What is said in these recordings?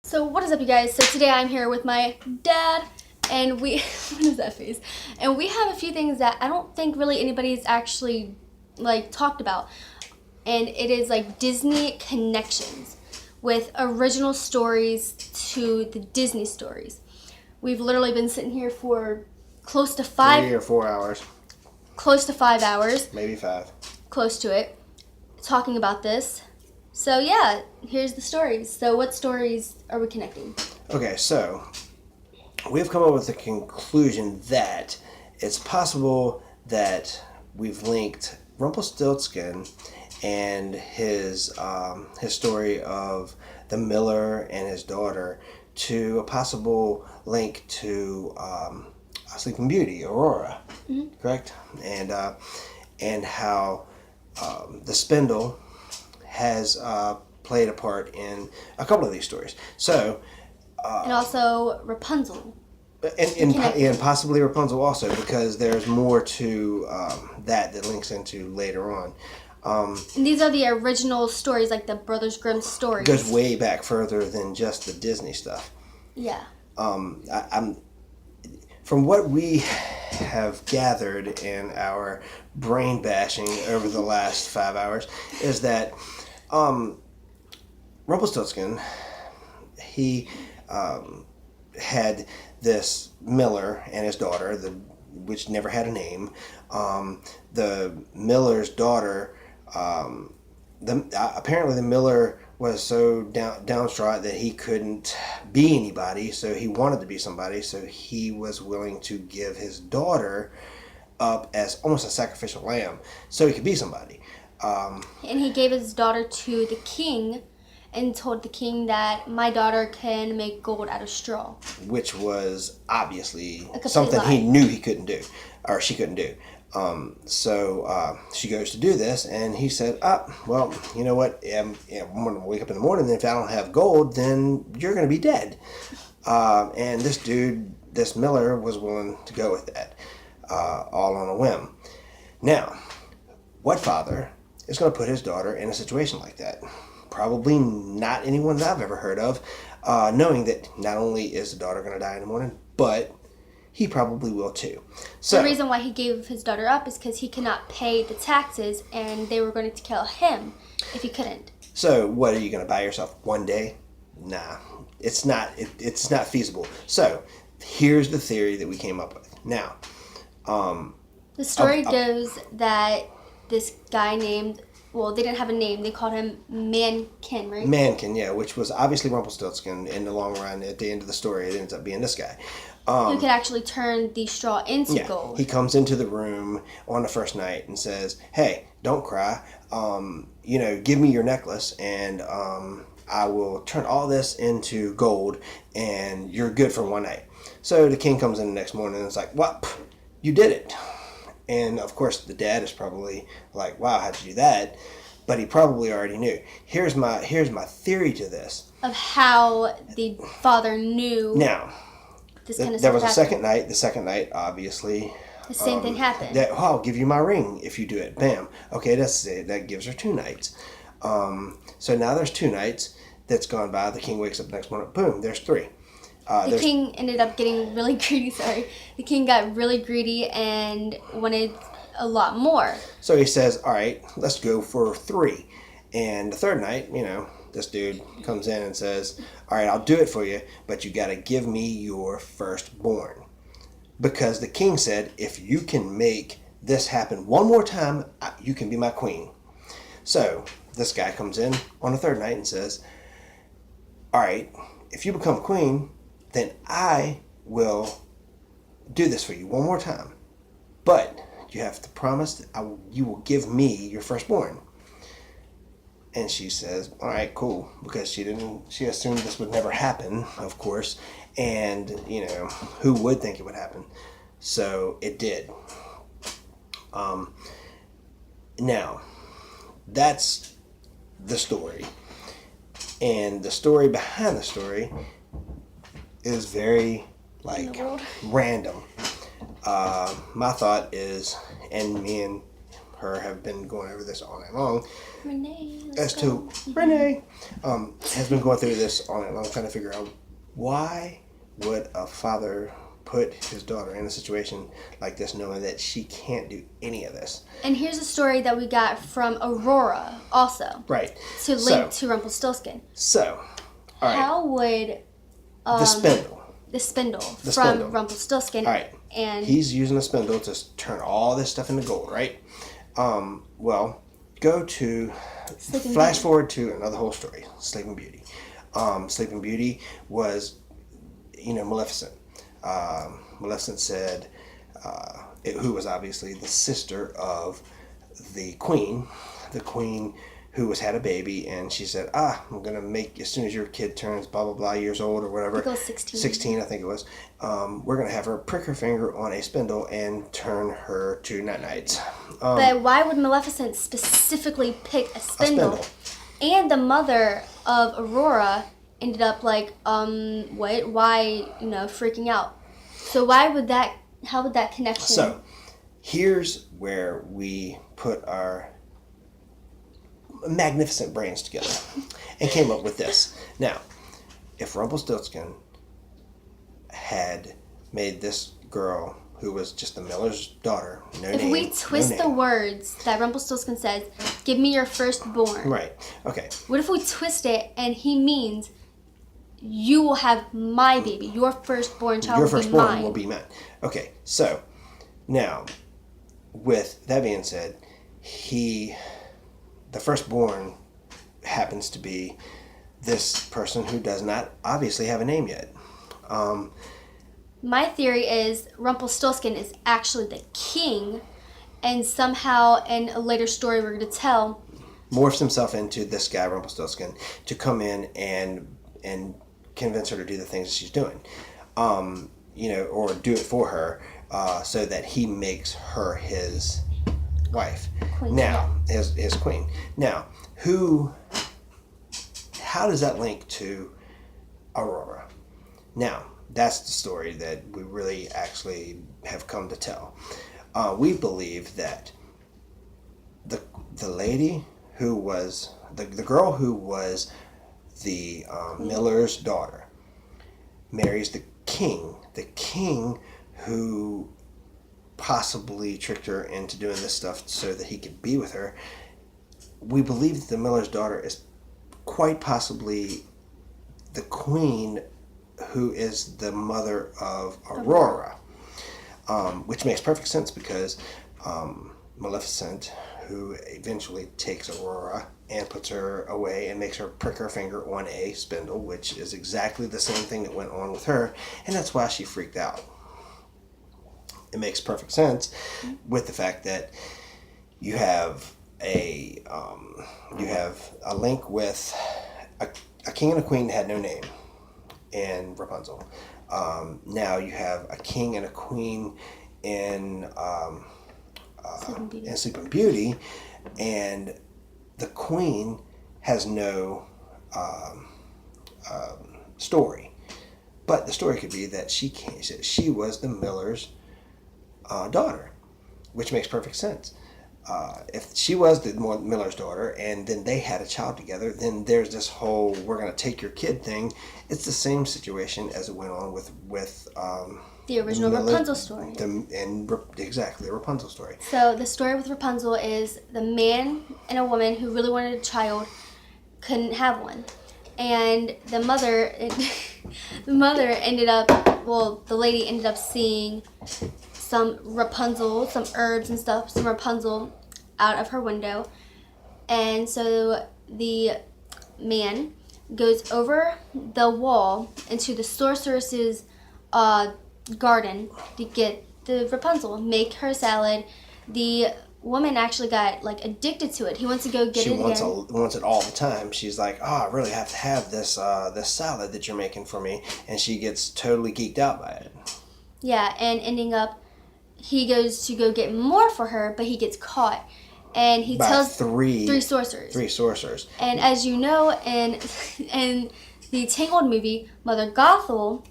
So what is up, you guys? So today I'm here with my dad, and we what is that face? And we have a few things that I don't think really anybody's actually talked about, and it is like Disney connections with original stories to the Disney stories. We've literally been sitting here for close to 3 or 4 hours, close to 5 hours, maybe 5. close to it, talking about this. So yeah, here's the stories. So what stories are we connecting? Okay, so we've come up with the conclusion that it's possible that we've linked Rumpelstiltskin and his story of the miller and his daughter to a possible link to Sleeping Beauty, Aurora, correct? And how the spindle has played a part in a couple of these stories. So, And also Rapunzel. and possibly Rapunzel also, because there's more to that links into later on. And these are the original stories, like the Brothers Grimm stories. Goes way back further than just the Disney stuff. Yeah. I'm from what we have gathered in our brain bashing over the last 5 hours is that Rumpelstiltskin, he had this miller and his daughter, which never had a name. The miller's daughter, apparently the miller was so downstraught that he couldn't be anybody, so he wanted to be somebody, so he was willing to give his daughter up as almost a sacrificial lamb so he could be somebody. And he gave his daughter to the king and told the king that my daughter can make gold out of straw. Which was obviously A complete something lie. he knew he couldn't do, or she couldn't do. So she goes to do this, and he said, well, you know what? I'm going to wake up in the morning, and if I don't have gold, then you're going to be dead. And this miller, was willing to go with that, all on a whim. Now, what father is going to put his daughter in a situation like that? Probably not anyone that I've ever heard of, knowing that not only is the daughter going to die in the morning, but he probably will too. So The reason why he gave his daughter up is because he cannot pay the taxes, and they were going to kill him if he couldn't. So what, are you going to buy yourself one day? Nah, it's not. It's not feasible. So here's the theory that we came up with. Now, The story goes that this guy named, well, they didn't have a name. They called him Mankin, right? Mankin, yeah, which was obviously Rumpelstiltskin in the long run. At the end of the story, it ends up being this guy. Who could actually turn the straw into gold. He comes into the room on the first night and says, "Hey, don't cry. Give me your necklace, and I will turn all this into gold, and you're good for one night." So the king comes in the next morning and is like, "What? You did it!" And of course, the dad is probably like, "Wow, how'd you do that?" But he probably already knew. Here's my theory to this. Of how the father knew Now, this kind of there stuff was a happened. second night. The second night, obviously, The same thing happened. I'll give you my ring if you do it. Bam. Okay, that's it. That gives her 2 nights. So now there's 2 nights that's gone by. The king wakes up the next morning. Boom, there's 3. The king ended up getting really greedy, sorry. The king got really greedy and wanted a lot more. So he says, all right, let's go for 3. And the third night, this dude comes in and says, all right, I'll do it for you, but you got to give me your firstborn. Because the king said, if you can make this happen one more time, you can be my queen. So this guy comes in on the third night and says, all right, if you become queen, then I will do this for you one more time. But you have to promise that you will give me your firstborn. And she says, all right, cool. Because she assumed this would never happen, of course. And, who would think it would happen? So it did. Now, that's the story. And the story behind the story is very, random. My thought is, and me and her have been going over this all night long. Renee, Renee has been going through this all night long, trying to figure out why would a father put his daughter in a situation like this, knowing that she can't do any of this. And here's a story that we got from Aurora, also. Right. To link to Rumpelstiltskin. So, all right. How would the spindle from spindle. Rumpelstiltskin? All right. And he's using a spindle to turn all this stuff into gold, right? Well, go to flash forward to another whole story, Sleeping Beauty. Sleeping Beauty was, Maleficent. Maleficent said, who was obviously the sister of the queen who had a baby, and she said, I'm going to make, as soon as your kid turns blah, blah, blah years old or whatever. I think it was 16. 16, I think it was. We're going to have her prick her finger on a spindle and turn her to night-nights. But why would Maleficent specifically pick a spindle? And the mother of Aurora ended up like, what? Why, freaking out? So how would that connection? So, here's where we put our magnificent brains together and came up with this. Now, if Rumpelstiltskin had made this girl, who was just the miller's daughter, if we twist the words that Rumpelstiltskin says, give me your firstborn. Right. Okay. What if we twist it and he means you will have my baby, your firstborn child your will be firstborn mine. will be mine. Okay. So, now, with that being said, the firstborn happens to be this person who does not obviously have a name yet. My theory is Rumpelstiltskin is actually the king, and somehow in a later story we're going to tell, morphs himself into this guy, Rumpelstiltskin, to come in and convince her to do the things that she's doing, or do it for her, so that he makes her his wife. Queen. Now, his queen. Now, how does that link to Aurora? Now, that's the story that we really actually have come to tell. We believe that the lady who was, the girl who was the miller's daughter, marries the king who possibly tricked her into doing this stuff so that he could be with her. We believe that the miller's daughter is quite possibly the queen who is the mother of Aurora, which makes perfect sense because Maleficent, who eventually takes Aurora and puts her away and makes her prick her finger on a spindle, which is exactly the same thing that went on with her, and that's why she freaked out. It makes perfect sense with the fact that you have a link with a king and a queen that had no name in Rapunzel. Now you have a king and a queen in Sleeping Beauty, and the queen has no story. But the story could be that she was the miller's daughter, which makes perfect sense. If she was the miller's daughter and then they had a child together, then there's this whole we're going to take your kid thing. It's the same situation as it went on with the original Rapunzel story. Exactly, the Rapunzel story. So the story with Rapunzel is the man and a woman who really wanted a child couldn't have one. And the mother ended up, the lady ended up seeing some Rapunzel, some herbs and stuff, some Rapunzel out of her window. And so the man goes over the wall into the sorceress's garden to get the Rapunzel, make her salad. The woman actually got addicted to it. He wants to go get it again. She wants it all the time. She's like, I really have to have this this salad that you're making for me, and she gets totally geeked out by it. Yeah, and ending up, he goes to go get more for her, but he gets caught, and he tells three sorcerers. Three sorcerers. And as you know, in the Tangled movie, Mother Gothel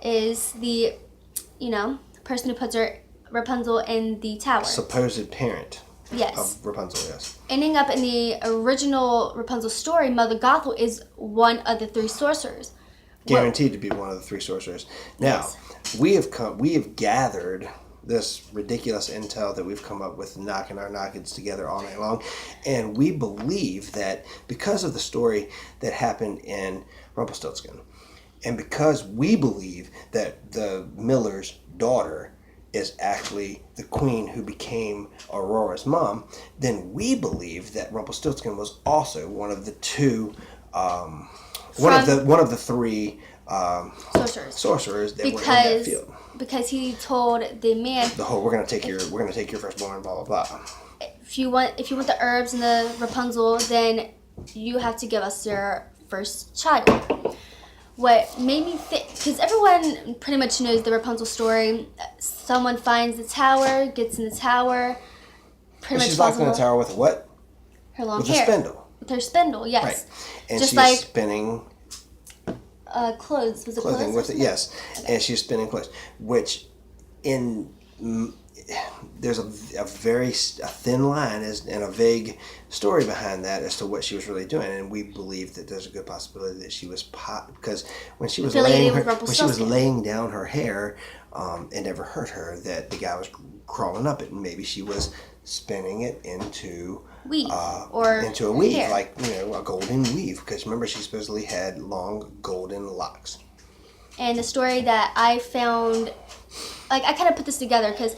is the person who puts her Rapunzel in the tower. Supposed parent. Yes. Of Rapunzel, yes. Ending up in the original Rapunzel story, Mother Gothel is one of the three sorcerers. Guaranteed to be one of the three sorcerers. Now, we have gathered this ridiculous intel that we've come up with, knocking our noggins together all night long, and we believe that because of the story that happened in Rumpelstiltskin, and because we believe that the Miller's daughter is actually the queen who became Aurora's mom, then we believe that Rumpelstiltskin was also one of the two, one of the three sorcerers that were in that field. Because he told the man, we're gonna take your firstborn, blah blah blah. If you want the herbs and the Rapunzel, then you have to give us your first child. What made me think, because everyone pretty much knows the Rapunzel story. Someone finds the tower, gets in the tower, She's locked in the tower with what? Her long with hair. With a spindle. With her spindle, yes. Right. And just she's like spinning clothes. Was it clothing clothes? with it? Yes. Okay. And she's spinning clothes, which there's a very thin line and a vague story behind that as to what she was really doing, and we believe that there's a good possibility that she was because when she was laying down her hair, it never hurt her that the guy was crawling up it, and maybe she was spinning it into weave into a weave, hair. like a golden weave, because remember she supposedly had long golden locks. And the story that I found, like, I kind of put this together because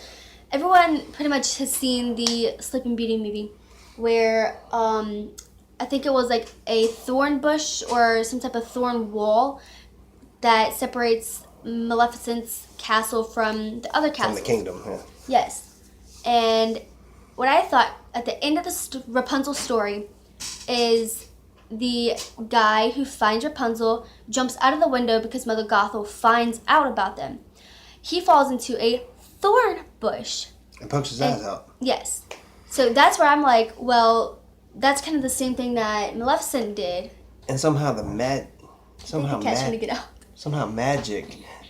everyone pretty much has seen the Sleeping Beauty movie, where I think it was like a thorn bush or some type of thorn wall that separates Maleficent's castle from the other castles. From the kingdom, yeah. Yes. And what I thought at the end of the Rapunzel story is the guy who finds Rapunzel jumps out of the window because Mother Gothel finds out about them. He falls into a thorn bush. And pokes his eyes out. Yes. So that's where I'm like, well, that's kind of the same thing that Maleficent did. And somehow magic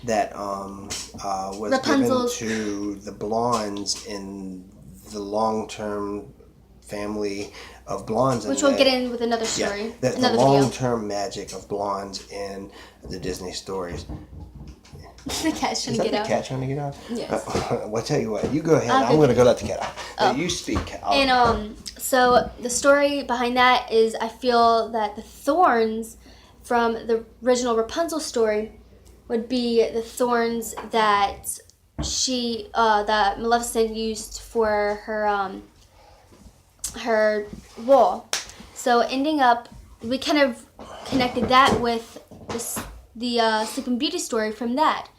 that was Rapunzel's given to the blondes in the long-term family of blondes, which we'll get in with another story. Yeah, the long-term magic of blondes in the Disney stories. The cat trying to get out. The cat trying to get out? Yes. Well, I tell you what, you go ahead. I'm going to go let the cat out. Oh. You speak. And so the story behind that is I feel that the thorns from the original Rapunzel story would be the thorns that that Maleficent used for her wall. So ending up, we kind of connected that with the Sleeping Beauty story from that.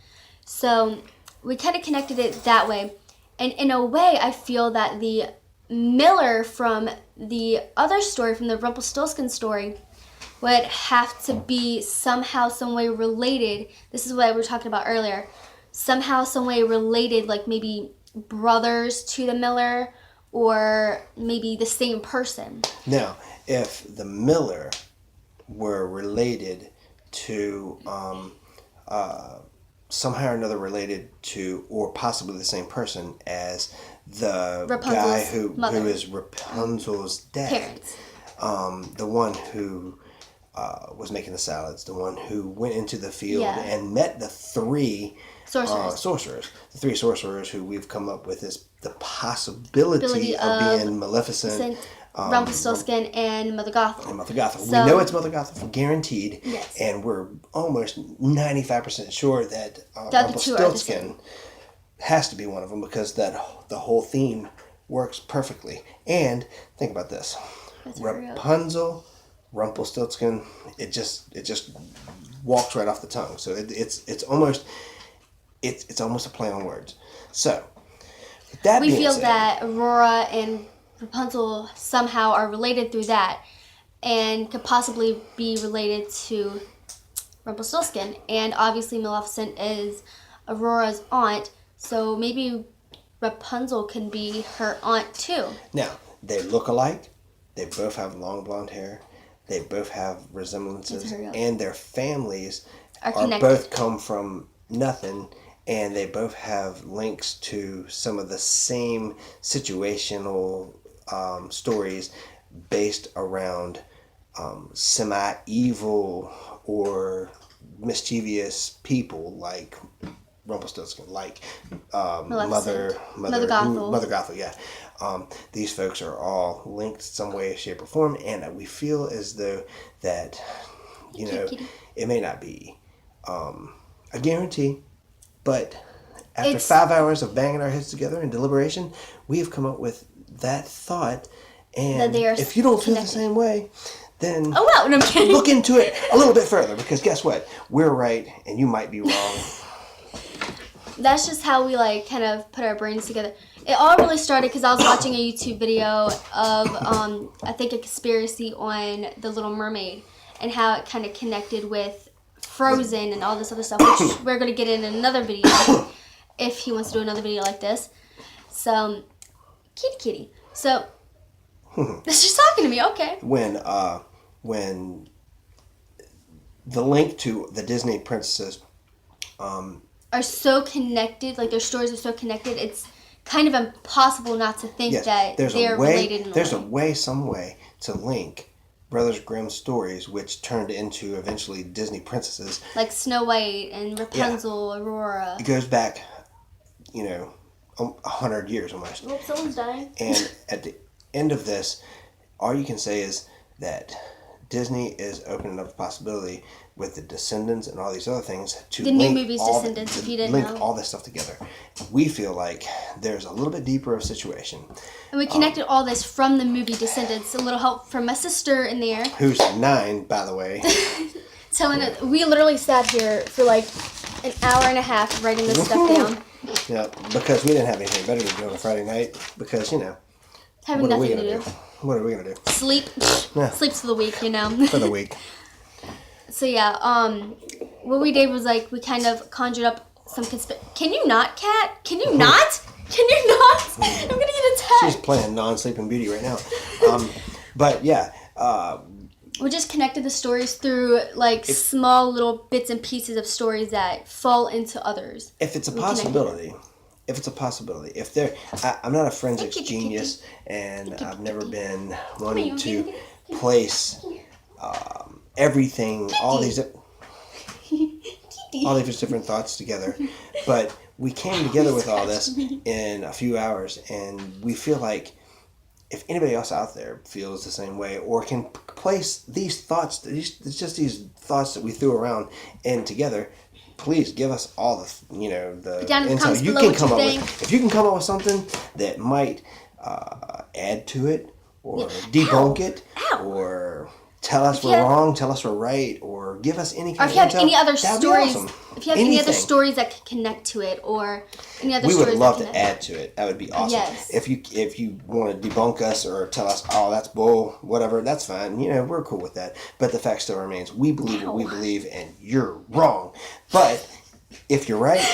So we kind of connected it that way. And in a way, I feel that the Miller from the other story, from the Rumpelstiltskin story, would have to be somehow, some way related. This is what we were talking about earlier. Somehow, some way related, like maybe brothers to the Miller, or maybe the same person. Now, if the Miller were related to somehow or another related to, or possibly the same person as the guy who is Rapunzel's dad, parents. The one who was making the salads, the one who went into the field and met the three sorcerers. The three sorcerers who we've come up with is the possibility of being Maleficent, Rumpelstiltskin, and Mother Gothel. So, we know it's Mother Gothel, guaranteed. Yes. And we're almost 95% sure that Rumpelstiltskin has to be one of them, because the whole theme works perfectly. And think about this. Rapunzel, Rumpelstiltskin, it just walks right off the tongue. So it's almost a play on words. So that we feel that Aurora and Rapunzel somehow are related through that, and could possibly be related to Rumpelstiltskin. And obviously Maleficent is Aurora's aunt, so maybe Rapunzel can be her aunt too. Now, they look alike. They both have long blonde hair. They both have resemblances, and their families are both come from nothing, and they both have links to some of the same situational stories based around semi-evil or mischievous people like Rumpelstiltskin, like Maleficent. Mother Gothel. Mother Gothel, yeah. These folks are all linked some way, shape, or form, and we feel as though that, Kitty. it may not be a guarantee, but after It's- 5 hours of banging our heads together in deliberation, we have come up with that thought. And That they are if you don't feel the connected. same way, then Oh wow, no, I'm kidding. look into it a little bit further, because guess what? We're right and you might be wrong. That's just how we like kind of put our brains together. It all really started because I was watching a YouTube video of I think a conspiracy on the Little Mermaid and how it kind of connected with Frozen and all this other stuff, which we're gonna get in another video if he wants to do another video like this. So, kitty. So, she's talking to me. Okay. When the link to the Disney princesses, Are so connected, like their stories are so connected. It's kind of impossible not to think yes, that there's they're a way. related in There's a a way. way, some way to link Brothers Grimm stories, which turned into eventually Disney princesses. Like Snow White and Rapunzel, Aurora. It goes back, 100 years almost. Oh, someone's dying. And at the end of this, all you can say is that Disney is opening up the possibility with the Descendants and all these other things to The new link movie's all Descendants, if you didn't link know. all this stuff together. We feel like there's a little bit deeper of a situation. And we connected all this from the movie Descendants. A little help from my sister in there. Who's 9, by the way. Telling it, we literally sat here for like an hour and a half writing this stuff down. Yeah, because we didn't have anything better to do on a Friday night. Because Having what are we nothing to gonna do. do? What are we gonna do Sleep. Yeah. Sleeps for the week, for the week? So yeah, what we did was like we kind of conjured up some Can you not, Kat? Can you not? Can you not? I'm gonna get She's attacked. playing non-sleeping beauty right now. But yeah, We just connected the stories through like small little bits and pieces of stories that fall into others. if it's a connected possibility, if there, I'm not a forensics Kitty, genius, and I've never been Come one here, to kitty. place everything, all these different thoughts together. But we came together with all this in a few hours, and we feel like if anybody else out there feels the same way or can place these thoughts, these thoughts that we threw around in together, please give us all the down in the intel comments you below can what come you up think. with. If you can come up with something that might add to it or debunk it Ow. or tell us you we're have- wrong, tell us we're right, or give us any Or kind if you of have intel, any other that'd be stories, awesome. if you have any other Anything. stories that could connect to it, or any other We stories would love that to connect. add to it. That would be awesome. Yes. If you want to debunk us or tell us, oh, that's bull, whatever, that's fine. We're cool with that. But the fact still remains, we believe what we Ow. believe, and you're wrong. But if you're right,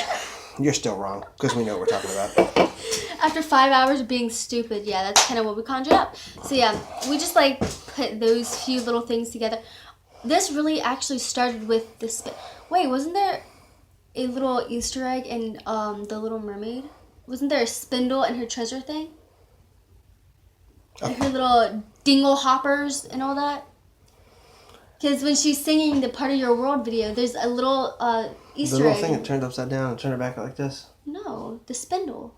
you're still wrong, because we know what we're talking about. After 5 hours of being stupid, yeah, that's kind of what we conjured up. So yeah, we just like put those few little things together. This really actually started with this. Wait, wasn't there a little Easter egg in the Little Mermaid? Wasn't there a spindle in her treasure thing? And her little dingle hoppers and all that? Because when she's singing the Part of Your World video, there's a little The Easter little egg. thing that turned upside down and turned it back like this? No, the spindle.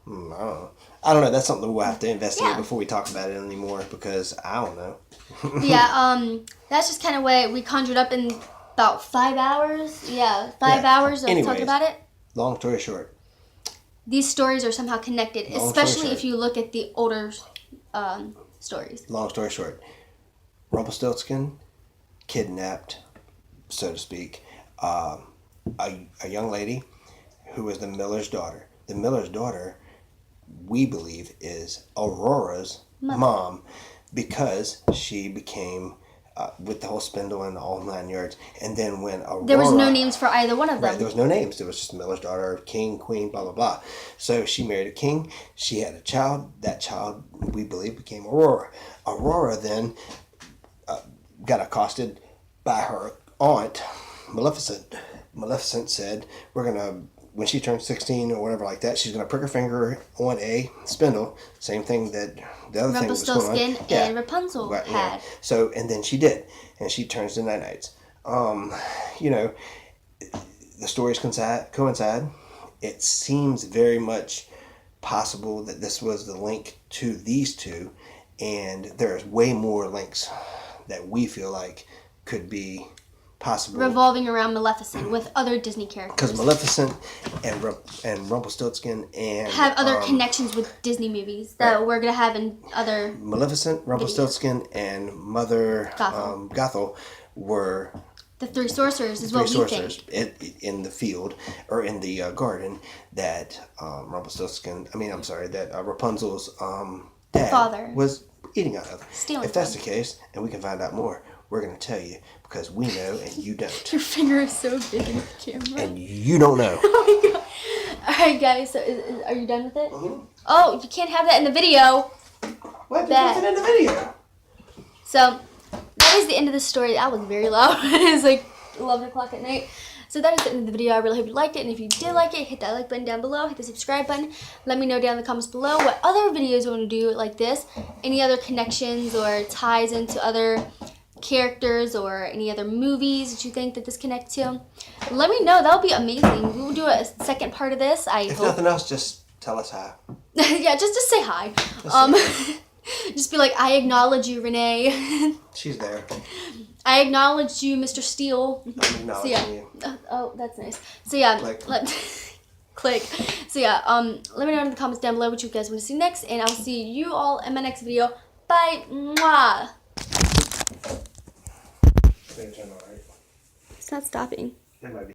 I don't know. That's something we'll have to investigate Yeah. before we talk about it anymore, because I don't know. Yeah, that's just kind of what we conjured up in about 5 hours. Yeah, 5 Yeah. hours of Anyways. talking about it. Long story short, These stories are somehow connected, Long story especially short. if you look at the older stories. Rumpelstiltskin kidnapped, so to speak, a young lady who was the miller's daughter. The miller's daughter, we believe, is Aurora's mom, because she became with the whole spindle and all 9 yards. And then when Aurora, There was no names for either one of them. right, there was no names. There was just miller's daughter, king, queen, blah blah blah. So she married a king. She had a child. That child, we believe, became Aurora. Aurora then got accosted by her aunt, Maleficent. Maleficent said, "We're gonna when she turns 16 or whatever like that, she's going to prick her finger on a spindle. Same thing that the other thing was going on. Rumpelstiltskin and Rapunzel Right, had. So, and then she did. And she turns to Night Knights. You know, the stories coincide. It seems very much possible that this was the link to these two. And there's way more links that we feel like could be possible. Revolving around Maleficent with other Disney characters. Because Maleficent and Rumpelstiltskin and have other connections with Disney movies that right. we're going to have in other... Maleficent, Rumpelstiltskin, and Mother Gothel were... The three sorcerers is what we think. In the field, or in the garden, that Rapunzel's dad father was eating out of. Stealing if that's the case, and we can find out more, we're going to tell you, because we know and you don't. Your finger is so big in the camera. And you don't know. Oh my god. Alright guys, so are you done with it? Mm-hmm. Oh, you can't have that in the video. What? There's nothing in the video. So, that is the end of the story. That was very loud. It's like 11 o'clock at night. So that is the end of the video. I really hope you liked it. And if you did like it, hit that like button down below. Hit the subscribe button. Let me know down in the comments below what other videos you want to do like this. Any other connections or ties into other characters or any other movies that you think that this connects to. Let me know. That would be amazing. We will do a second part of this. If nothing else, just tell us hi. Yeah, just say hi. Just be like, I acknowledge you, Renee. She's there. I acknowledge you, Mr. Steele. I'm acknowledging you. Oh, that's nice. So yeah, click. So yeah, let me know in the comments down below what you guys want to see next, and I'll see you all in my next video. Bye. Mwah. It's not stopping. It might be.